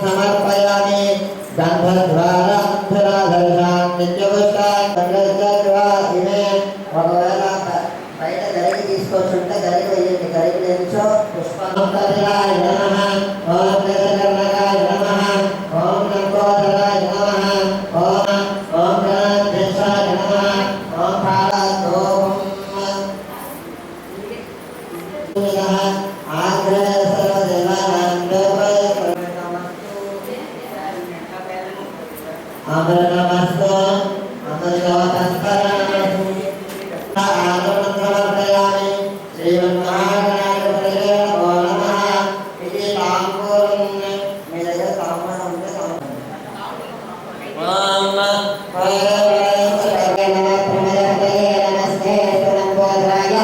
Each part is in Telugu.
समर्पयामि गंधद्वारा अंतराधर्षान् नित्यपुष्टान् गंधद्वारा इमे ఒకవేళ బయట గరికి తీసుకొచ్చుంటే గరికి వేయండి గరికి లేచో పుష్పంతరాయ నమః ఓం గజకర్ణకాయ నమః ఓం లంబోదరాయ నమః ఓం గణాధ్యక్షాయ నమః ఓం పాలతోం ఆగ్రహ अमृतमस्तु अमृतोत्तरमस्तु आगमनमर्पयामि श्रीमन्महागणाधिपतये नमो नमः इति ताम्बूलं मेरे ताम्बूलं उनके नमस्ते सुरंबोधराय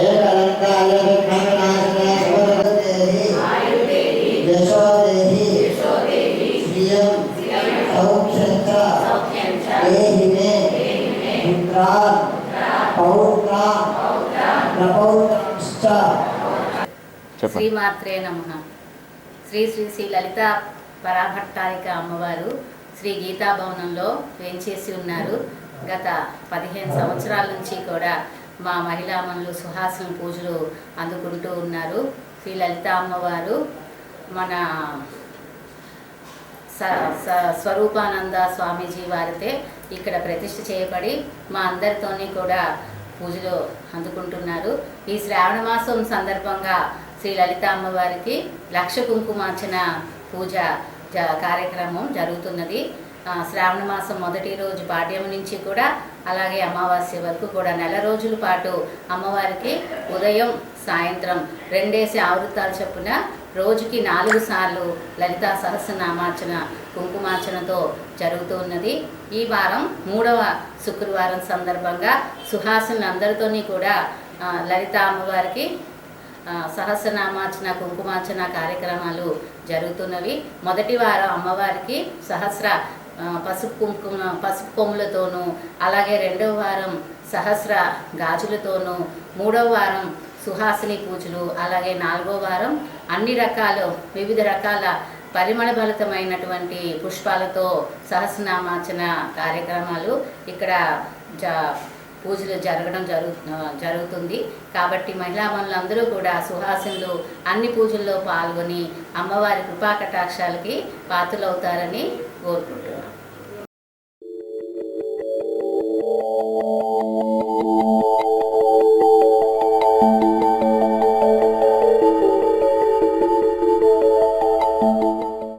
एकदंताय विघ्नविनाशने शोधदेहि आयुर्देहि यशोदेहि श्रियं శ్రీమాత్రే నమః. శ్రీ శ్రీ శ్రీ లలిత పరాభట్టారిక అమ్మవారు శ్రీ గీతా భవనంలో వేంచేసి ఉన్నారు. గత 15 సంవత్సరాల నుంచి కూడా మా మహిళామణులు సుహాసన పూజలు అందుకుంటూ ఉన్నారు. శ్రీ లలిత అమ్మవారు మన స్వరూపానంద స్వామీజీ వారితే ఇక్కడ ప్రతిష్ఠ చేయబడి మా అందరితోని కూడా పూజలు అందుకుంటున్నారు. ఈ శ్రావణ మాసం సందర్భంగా శ్రీ లలిత అమ్మవారికి లక్ష కుంకుమార్చన పూజ కార్యక్రమం జరుగుతున్నది. శ్రావణ మాసం మొదటి రోజు పాడ్యం నుంచి కూడా అలాగే అమావాస్య వరకు కూడా నెల రోజుల పాటు అమ్మవారికి ఉదయం సాయంత్రం 2 ఆవృత్తాలు చొప్పున రోజుకి 4 సార్లు లలితా సహస్రనామార్చన కుంకుమార్చనతో జరుగుతూ ఉన్నది. ఈ వారం 3వ శుక్రవారం సందర్భంగా సుహాసులందరితోని కూడా లలితా అమ్మవారికి సహస్రనామార్చన కుంకుమార్చన కార్యక్రమాలు జరుగుతున్నవి. మొదటి వారం అమ్మవారికి సహస్ర పసుపు కొమ్ములతోనూ, అలాగే 2వ వారం సహస్ర గాజులతోనూ, 3వ వారం సుహాసిని పూజలు, అలాగే 4వ వారం అన్ని రకాల వివిధ రకాల పరిమళభరితమైనటువంటి పుష్పాలతో సహస్రనామార్చన కార్యక్రమాలు ఇక్కడ పూజలు జరుగుతుంది. కాబట్టి మహిళామణులందరూ కూడా సుహాసినులు అన్ని పూజల్లో పాల్గొని అమ్మవారి కృపాకటాక్షాలకి పాత్రలవుతారని కోరుకుంటున్నాం.